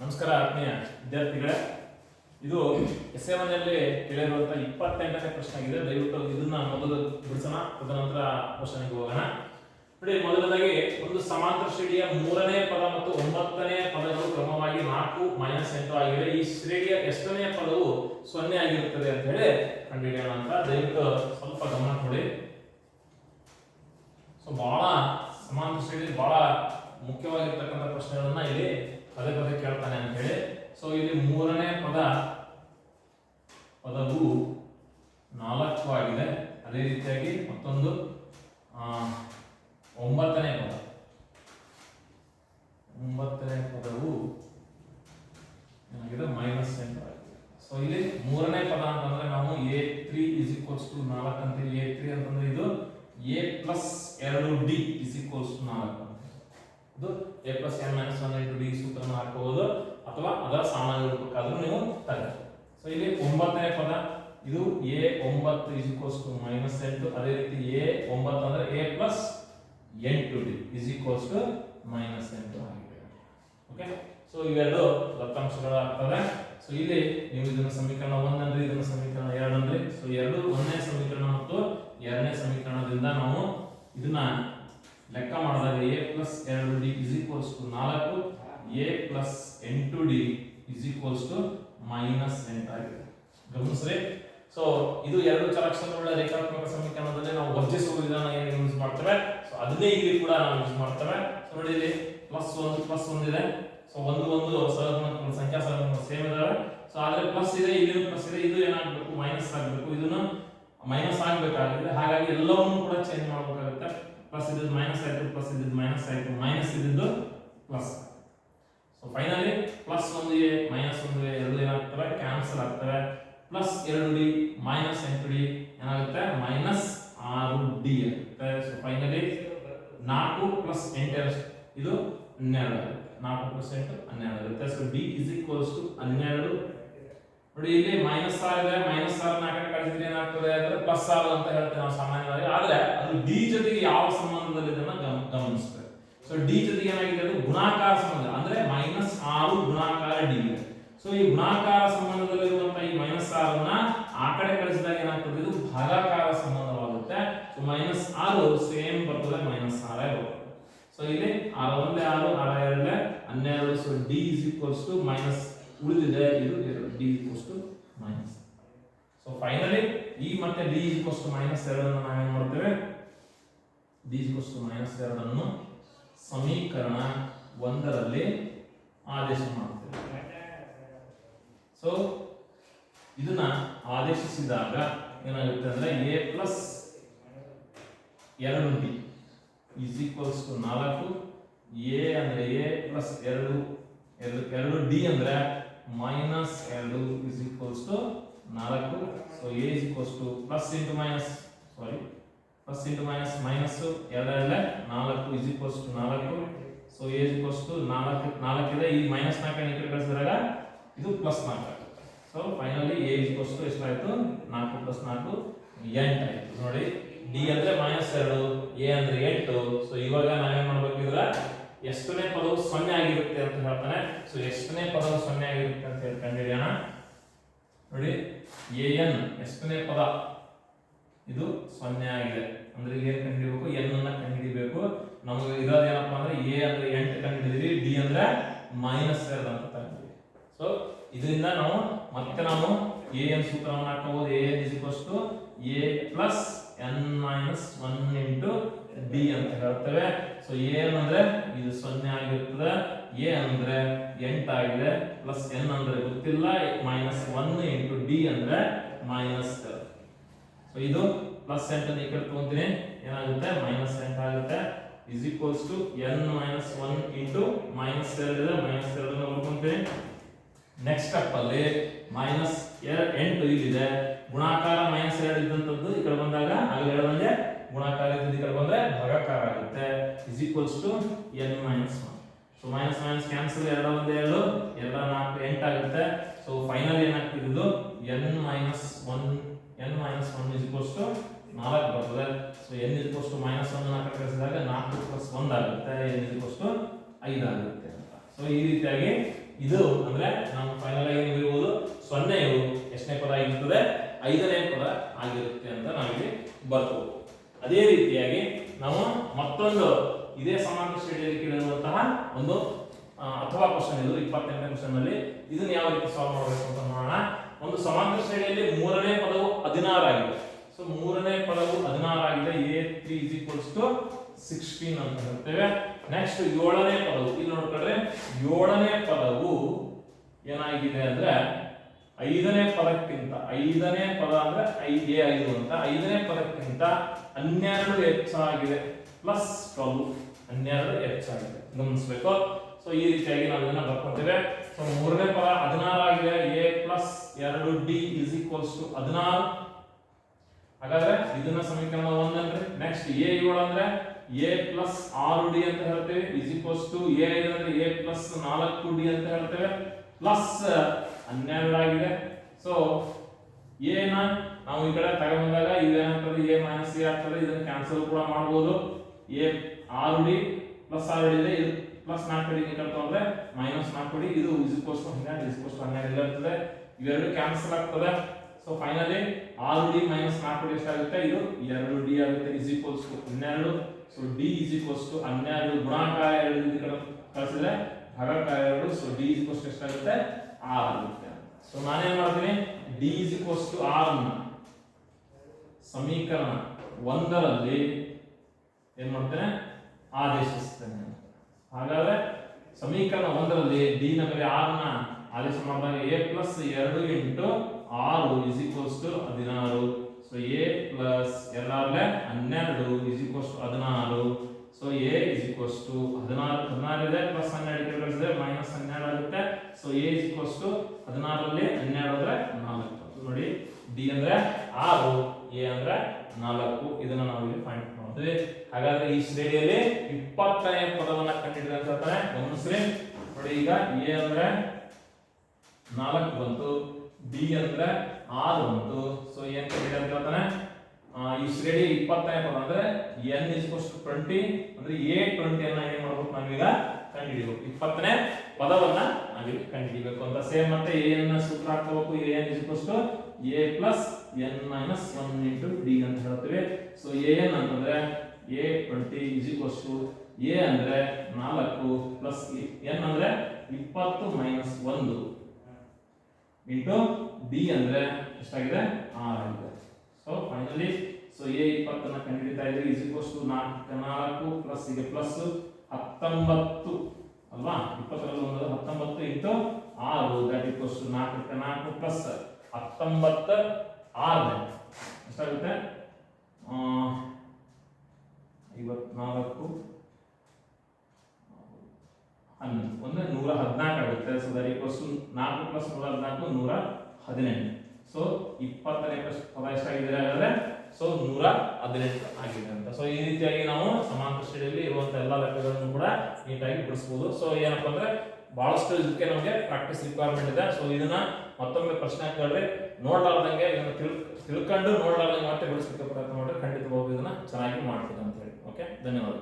ನಮಸ್ಕಾರ ಆತ್ಮೀಯ ವಿದ್ಯಾರ್ಥಿಗಳೇ, ಇದು ಎಸ್-ಎ-1 ನಲ್ಲಿ ಕೇಳಿರುವಂತಹ 28ನೇ ಪ್ರಶ್ನೆ ಆಗಿದೆ. ದಯವಿಟ್ಟು ಇದನ್ನ ಮೊದಲು ಬಿಡಿಸೋಣ, ತದನಂತರ ಕ್ವಶನ್ಗೆ ಹೋಗೋಣ. ನೋಡಿ, ಮೊದಲನೇದಾಗಿ ಒಂದು ಸಮಾಂತರ ಶ್ರೇಣಿಯ 3ನೇ ಪದ ಮತ್ತು 9ನೇ ಪದಗಳು ಕ್ರಮವಾಗಿ 4 - 8 ಆಗಿವೆ. ಈ ಶ್ರೇಣಿಯ ಎಷ್ಟನೇ ಪದವು 0 ಆಗಿರುತ್ತದೆ ಅಂತ ಹೇಳಿ ಕಂಡುಹಿಡಿಯೋಣ ಅಂತ. ದಯವಿಟ್ಟು ಸ್ವಲ್ಪ ಗಮನ ಕೊಡಿ. ಬಹಳ ಸಮಾಂತರ ಶ್ರೇಣಿ ಬಹಳ ಮುಖ್ಯವಾಗಿರ್ತಕ್ಕಂಥ ಪ್ರಶ್ನೆಗಳನ್ನ ಇಲ್ಲಿ ಪದೇ ಪದೇ ಕೇಳ್ತಾನೆ ಅಂತ ಹೇಳಿ. ಇಲ್ಲಿ 3ನೇ ಪದವು 4 ಆಗಿದೆ. ಅದೇ ರೀತಿಯಾಗಿ ಮತ್ತೊಂದು 9ನೇ ಪದವು ಏನಾಗಿದೆ -8 ಆಗಿದೆ. ಇಲ್ಲಿ 3ನೇ ಪದ ಅಂತಂದ್ರೆ ನಾವು a3 = 4 ಅಂತೀವಿ. a3 ಅಂತಂದ್ರೆ ಇದು a + 2d = 4. ಇದು a + n - 1 × d ಸೂತ್ರವನ್ನು ಹಾಕಬಹುದು ಅಥವಾ ಅದರ ಸಾಮಾನ್ಯ ರೂಪಕ್ಕಾದರೂ ನೀವು ತಗೊಳ್ಳಿ. ಇಲ್ಲಿ 9ನೇ ಪದ ಇದು a9 = -8. ಅದೇ ರೀತಿ a9 ಅಂದ್ರೆ a + 8d = -8 ಆಗಿದೆ. ಓಕೆ, ಇವೆರಡು ದತ್ತಾಂಶಗಳಾಗ್ತವೆ. ಇಲ್ಲಿ ನೀವು ಇದನ್ನ ಸಮೀಕರಣ 1 ಅಂದ್ರೆ ಇದನ್ನ ಸಮೀಕರಣ 2 ಅಂದ್ರೆ ಎರಡು 1ನೇ ಸಮೀಕರಣ ಮತ್ತು 2ನೇ ಸಮೀಕರಣದಿಂದ ನಾವು ಇದನ್ನ ಲೆಕ್ಕ ಮಾಡಿದಾಗ a + 2d = 4, a + 8d = -8 ಆಗಿದೆ. ಗಮನಿಸ್ರಿ. ಇದು ಎರಡು ಚರಾಕ್ಷರಗಳ ರೇಖಾತ್ಮಕ ಸಮೀಕರಣದಲ್ಲಿ ನಾವು ವರ್ಜಿಸುವ ವಿಧಾನ ಏನು ಯೂಸ್ ಮಾಡ್ತೇವೆ, ಅದನ್ನೇ ಇಲ್ಲಿ ಕೂಡ ನಾವು ಯೂಸ್ ಮಾಡ್ತೇವೆ. ನೋಡಿ, ಇಲ್ಲಿ +1 ಇದೆ. 1 ಸಹಗುಣಕಗಳು, ಸಂಖ್ಯಾ ಸಹಗುಣಕಗಳು ಸೇಮ್ ಇದಾವೆ. ಆದ್ರೆ ಪ್ಲಸ್ ಇದೆ, ಇಲ್ಲಿ ಪ್ಲಸ್ ಇದೆ. ಇದು ಏನಾಗಬೇಕು? ಮೈನಸ್ ಆಗಬೇಕು. ಇದನ್ನು ಮೈನಸ್ ಆಗಬೇಕಾಗಿದೆ. ಹಾಗಾಗಿ ಎಲ್ಲವನ್ನೂ ಕೂಡ ಚೇಂಜ್ ಮಾಡಬೇಕಾಗುತ್ತೆ. ಪ್ಲಸ್ ಇದ್ದು ಮೈನಸ್ ಆಯ್ತು, ಪ್ಲಸ್ ಇದ್ದು ಮೈನಸ್ ಆಯ್ತು, ಮೈನಸ್ ಇದ್ದು ಪ್ಲಸ್. ಫೈನಲಿ +1a -1a ಎರಡು ಏನಾಗ್ತವೆ? ಕ್ಯಾನ್ಸಲ್ ಆಗ್ತವೆ. +2d -8d ಏನಾಗುತ್ತೆ? -6d ಆಗುತ್ತೆ. ಫೈನಲಿ 4 + 8 ಇದು 12 ಆಗುತ್ತೆ. 4 + 8 12 ಆಗುತ್ತೆ. d = 12. ನೋಡಿ, ಇಲ್ಲಿ -6 ಇದೆ. -6 ನ ಕಡೆ ಕಳಿಸಿದ್ರೆ ಏನಾಗ್ತದೆ ಅಂದ್ರೆ +6 ಅಂತ ಹೇಳ್ತೇವೆ ನಾವು ಸಾಮಾನ್ಯವಾಗಿ. ಆದ್ರೆ ಅದು d ಜೊತೆಗೆ ಯಾವ ಸಂಬಂಧದಲ್ಲಿ ಇದನ್ನ ಗಮನಿಸಬೇಕು. d ಜೊತೆಗೆ ಏನಾಗಿದೆ? ಅದು ಗುಣಾಕಾರ ಸಂಬಂಧ, ಅಂದ್ರೆ -6 ಗುಣಾಕಾರ d ಇದೆ. ಈ ಗುಣಾಕಾರ ಸಂಬಂಧದಲ್ಲಿರುವಂತಹ ಈ -6 ನ ಆ ಕಡೆ ಕಳಿಸಿದಾಗ ಏನಾಗ್ತದೆ? ಇದು ಭಾಗಾಕಾರ ಸಂಬಂಧವಾಗುತ್ತೆ. -6 ಸೇಮ್ ಬರ್ತದೆ, -6 ಬರ್ತದೆ. ಇಲ್ಲಿ 6 1 6 6 2 12. d = ಉಳಿದಿದೆ ಇದು d = ಫೈನಲಿ ಈ ಮತ್ತೆ d = -2 ಅನ್ನು ನಾವೇನು ಮಾಡ್ತೇವೆ? d = -2 ಅನ್ನು ಸಮೀಕರಣ 1ರಲ್ಲಿ ಆದೇಶ ಮಾಡ್ತೇವೆ. ಇದನ್ನ ಆದೇಶಿಸಿದಾಗ ಏನಾಗುತ್ತೆ ಅಂದ್ರೆ a + 2d = 4. a ಅಂದ್ರೆ a + 2d ಅಂದ್ರೆ -2 = 4. a + +× - +× -2 2 4 a = 4 ಇದೆ. ಈ -4 ಈ ಕಡೆ ಕಳಿಸಿದಾಗ ಇದು +4 ಆಗುತ್ತೆ. ಫೈನಲಿ a = ಎಷ್ಟಾಯ್ತು? 4 + 4 8 ಆಯ್ತು. ನೋಡಿ, d ಅಂದ್ರೆ -2, a ಅಂದ್ರೆ 8. ಇವಾಗ ನಾವೇನ್ ಮಾಡ್ಬೇಕಿದ್ರೆ ಎಷ್ಟನೇ ಪದವು 0 ಆಗಿರುತ್ತೆ ಅಂತ ಹೇಳ್ತಾನೆ. ಎಷ್ಟನೇ ಪದವು 0 ಆಗಿರುತ್ತೆ ಅಂತ ಹೇಳಿ ಕಂಡುಹಿಡಿಯೋಣ. ನೋಡಿ, an ಎಷ್ಟನೇ ಪದ ಇದು 0 ಆಗಿದೆ ಅಂದ್ರೆ ಏನ್ ಕಂಡುಹಿಡಿಯಬೇಕು? n ಅನ್ನ ಕಂಡುಹಿಡಿಯಬೇಕು. ನಮಗೆ ಇರೋದೇನಪ್ಪ ಅಂದ್ರೆ a ಅಂದ್ರೆ 8 ಕಂಡುಹಿಡಿದಿವಿ, d ಅಂದ್ರೆ -2 ಅಂತ ತಗೊಂಡ್ವಿ. ಇದರಿಂದ ನಾವು ಮತ್ತೆ an ಸೂತ್ರವನ್ನು ಹಾಕಬಹುದು. an = a + n - 1 × d ಅಂತ ಹೇಳ್ತೇವೆ. an ಅಂದ್ರೆ ಇದು 0 ಆಗಿರುತ್ತದೆ, a ಅಂದ್ರೆ 8 ಆಗಿದೆ, +n ಅಂದ್ರೆ ಗೊತ್ತಿಲ್ಲ, -1 × d ಅಂದ್ರೆ -2. ಇದು +8 ಈ ಕಡೆ ತಗೊಂತೀನಿ, ಏನಾಗುತ್ತೆ? -8 ಆಗುತ್ತೆ. n - 1 × -2 ಇದೆ, -2 ಅನ್ನು ಬರ್ಕೊಂತೀನಿ. ನೆಕ್ಸ್ಟ್ ಸ್ಟೆಪ್ ಅಲ್ಲಿ -8 ಇಲ್ಲಿದೆ. ಗುಣಾಕಾರ -2 ಇದ್ದಂತದ್ದು ಈ ಕಡೆ ಬಂದಾಗ ಆಗಲೇ ಹೇಳಿದಂಗೆ ಗುಣಾಕಾರ ಇದ್ದ ಈ ಕಡೆ ಬಂದ್ರೆ ಭಾಗಾಕಾರ ಆಗುತ್ತೆ. n - 1. ಮೈನಸ್ ಕ್ಯಾನ್ಸಲ್, 2 1 2 2 4 8 ಆಗುತ್ತೆ. ಫೈನಲಿ ಏನಾಗ್ತದೆ? ಇದು n - 1 = 4 ಬರ್ತದೆ. n = -1 ನ ಕಡೆ ಕಳಿಸಿದಾಗ 4 + 1 ಆಗುತ್ತೆ. n = 5 ಆಗುತ್ತೆ ಅಂತ. ಈ ರೀತಿಯಾಗಿ ಇದು ಅಂದ್ರೆ ನಾವು ಫೈನಲ್ ಆಗಿ ಬರೀಬಹುದು 0 ಎಷ್ಟನೇ ಪದ ಆಗಿರುತ್ತದೆ 5ನೇ ಪದ ಆಗಿರುತ್ತೆ ಅಂತ ನಾವಿಲ್ಲಿ ಬರ್ಕೋಬಹುದು. ಅದೇ ರೀತಿಯಾಗಿ ನಾವು ಮತ್ತೊಂದು ಇದೇ ಸಮಾಂತರ ಶ್ರೇಣಿಯಲ್ಲಿ ಕೇಳಿರುವಂತಹ ಒಂದು ಅಥವಾ ಕ್ವಶನ್ ಇದು 28ನೇ ಕ್ವಶನ್ ನಲ್ಲಿ ಇದನ್ನ ಯಾವ ರೀತಿ ಸಾಲ್ವ್ ಮಾಡಬೇಕು ಅಂತ ನೋಡೋಣ. ಒಂದು ಸಮಾಂತರ ಶ್ರೇಣಿಯಲ್ಲಿ ಮೂರನೇ ಪದವು 16 ಆಗಿದೆ. ಸೊ ಮೂರನೇ ಪದವು 16 ಆಗಿದೆ. a3 16 ಅಂತ ಹೇಳ್ತೇವೆ. ನೆಕ್ಸ್ಟ್ 7ನೇ ಪದವು ಇಲ್ಲಿ ನೋಡ್ಕೊಂಡ್ರೆ 7ನೇ ಪದವು ಏನಾಗಿದೆ ಅಂದ್ರೆ 5ನೇ ಪದಕ್ಕಿಂತ 5ನೇ ಪದ ಅಂದ್ರೆ 5 ಅಂತ 5ನೇ ಪದಕ್ಕಿಂತ 12 ಹೆಚ್ಚಾಗಿದೆ ಪ್ಲಸ್ 12 ಹೆಚ್ಚಾಗಿದೆ ಗಮನಿಸಬೇಕು. ಸೊ ಈ ರೀತಿಯಾಗಿ ನಾವು ಇದನ್ನ ಬರ್ಕೊಳ್ತೇವೆ. ಸೊ ಮೂರನೇ ಪದ 16 ಆಗಿದೆ. a plus 2d is equals to 16. ಹಾಗಾದ್ರೆ ಇದನ್ನ ಸಮೀಕರಣ 1 ಅಂದ್ರೆ ನೆಕ್ಸ್ಟ್ a 7 ಅಂದ್ರೆ a ಪ್ಲಸ್ 6d ಅಂತ ಹೇಳ್ತೇವೆ ಇಸ್ ಈಕ್ವಲ್ಸ್ ಟು a 5 ಅಂದ್ರೆ a ಪ್ಲಸ್ 4d ಅಂತ ಹೇಳ್ತೇವೆ ಪ್ಲಸ್ 12 ಆಗಿದೆ. ಸೊ a ನ ನಾವು ಈ ಕಡೆ ತಗೊಂಡಾಗ ಇದೇನಾಗ್ತದೆ a ಮೈನಸ್ a ಆಗ್ತದೆ. ಇದನ್ನ ಕ್ಯಾನ್ಸಲ್ ಕೂಡ ಮಾಡಬಹುದು. a 6d ಪ್ಲಸ್ 6d ಇದೆ. ಇದು ಪ್ಲಸ್ 4d ಗೆ ಕಳ್ಕೊಂಡ್ರೆ ಮೈನಸ್ 4d. ಇದು is equals to 12 is equals to 12 ಇರ್ತದೆ. ಇವೆರಡು ಕ್ಯಾನ್ಸಲ್ ಆಗ್ತದೆ. So finally 6d minus 4d ಎಷ್ಟಾಗುತ್ತೆ? ಇದು 2d ಆಗುತ್ತೆ is equals to 12. So d is equals to 12 ಗುಣಾಕಾರ 2 ಈ ಕಡೆ ಕಳಿಸಿದ್ರೆ ಭಾಗಾಕಾರ 2. So d is equals to ಎಷ್ಟಾಗುತ್ತೆ? 6 ಆಗುತ್ತೆ. ಸೊ ನಾನು ಏನು ಮಾಡ್ತೀನಿ d ಇಸ್ ಈಕ್ವಲ್ಸ್ ಟು 6 ಅನ್ನು ಸಮೀಕರಣ 1ರಲ್ಲಿ ಏನು ಮಾಡ್ತೇನೆ ಆದೇಶಿಸ್ತೇನೆ. ಹಾಗಾದ್ರೆ ಸಮೀಕರಣ 1ರಲ್ಲಿ d ನ ಬೆಲೆ 6 ನ ಆದೇಶ ಮಾಡಿದಾಗ a plus 2 into 6 is equals to 16. So a plus 2 12 is equals to 16. So a is equals to 16 ಇದೆ ಪ್ಲಸ್ 12 ಕಳಿಸಿದ್ರೆ ಮೈನಸ್ 12 ಆಗುತ್ತೆ. So a is equals to 16 ರಲ್ಲಿ 12 ಅಂದ್ರೆ 4. ಸೊ ನೋಡಿ d ಅಂದ್ರೆ 6 a ಅಂದ್ರೆ 4. ಇದನ್ನ ನಾವು ಇಲ್ಲಿ ಫೈಂಡ್ ಮಾಡ್ತೀವಿ. ಹಾಗಾದ್ರೆ ಈ ಶ್ರೇಣಿಯಲ್ಲಿ 20ನೇ ಪದವನ್ನ ಕಂಡುಹಿಡಿದ ಅಂತ ಹೇಳ್ತಾನೆ. ಗಮನಿಸ್ರಿ ನೋಡಿ. ಈಗ a ಅಂದ್ರೆ 4 ಬಂತು, b ಅಂದ್ರೆ 6 ಬಂತು. ಸೊ ಏನ್ ಕಂಡುಹಿಡಿದ ಅಂತ ಹೇಳ್ತಾನೆ. ಈ ಶ್ರೇಣಿ 20ನೇ ಪದ ಅಂದ್ರೆ n is equals to 20 ಅಂದ್ರೆ a20 ಅನ್ನ ಏನ್ ಮಾಡಬೇಕು ನಾವೀಗ ಕಂಡುಹಿಡಿಯಬೇಕು. 20ನೇ ಪದವನ್ನ ನಾವೀಗ ಕಂಡುಹಿಡಿಯಬೇಕು ಅಂತ ಸೇಮ್ ಮತ್ತೆ a ನ ಸೂತ್ರ ಹಾಕಬೇಕು. a n is equals to a plus n minus 1 into d ಅಂತ ಹೇಳ್ತೀವಿ. ಸೊ a n ಅಂತಂದ್ರೆ a20 is equals to a ಅಂದ್ರೆ 4 plus n ಅಂದ್ರೆ 20 minus 1 into d ಅಂದ್ರೆ ಎಷ್ಟಾಗಿದೆ? 6 ಆಗಿದೆ. ಸೊ ಫೈನಲಿ ಸೊ a 20 ಅನ್ನು ಕಂಡುಹಿಡಿತಾ ಇದ್ರೆ is equals to 4 ಪ್ಲಸ್ ಈಗ ಪ್ಲಸ್ 19 ಅಲ್ವಾ? 20 ರಲ್ಲಿ 19 into 6 that equals to 4 plus 19 6 ಎಷ್ಟಾಗುತ್ತೆ? 54 ಒಂದು 114 ಆಗುತ್ತೆ. So that equals to 4 plus 114 118. So 20ನೇ ಪದ ಎಷ್ಟಾಗಿದೆ ಹಾಗಾದ್ರೆ? ಸೊ 118 ಆಗಿದೆ ಅಂತ. ಸೊ ಈ ರೀತಿಯಾಗಿ ನಾವು ಸಮಾಂತರ ಶ್ರೇಣಿಯಲ್ಲಿ ಇರುವಂತಹ ಎಲ್ಲಾ ಲೆಕ್ಕಗಳನ್ನು ಕೂಡ ನೀಟಾಗಿ ಬಿಡಿಸಬಹುದು. ಸೊ ಏನಪ್ಪ ಅಂದ್ರೆ ಬಹಳಷ್ಟು ಇದಕ್ಕೆ ನಮಗೆ ಪ್ರಾಕ್ಟೀಸ್ ರಿಕ್ವೈರ್ಮೆಂಟ್ ಇದೆ. ಸೊ ಇದನ್ನ ಮತ್ತೊಮ್ಮೆ ಪ್ರಶ್ನೆ ಕೇಳಿದ್ರೆ ನೋಡ್ಲಾರ್ದಂಗೆ ಇದನ್ನ ತಿಳ್ಕೊಂಡು ನೋಡ್ಲಾರ್ದಂಗೆ ಮತ್ತೆ ಬಿಡಿಸಲಿಕ್ಕೆ ಪ್ರಯತ್ನ ಮಾಡಿದ್ರೆ ಖಂಡಿತವಾಗಿ ಇದನ್ನ ಚೆನ್ನಾಗಿ ಮಾಡ್ತೀವಿ ಅಂತ ಹೇಳಿ. ಓಕೆ, ಧನ್ಯವಾದ.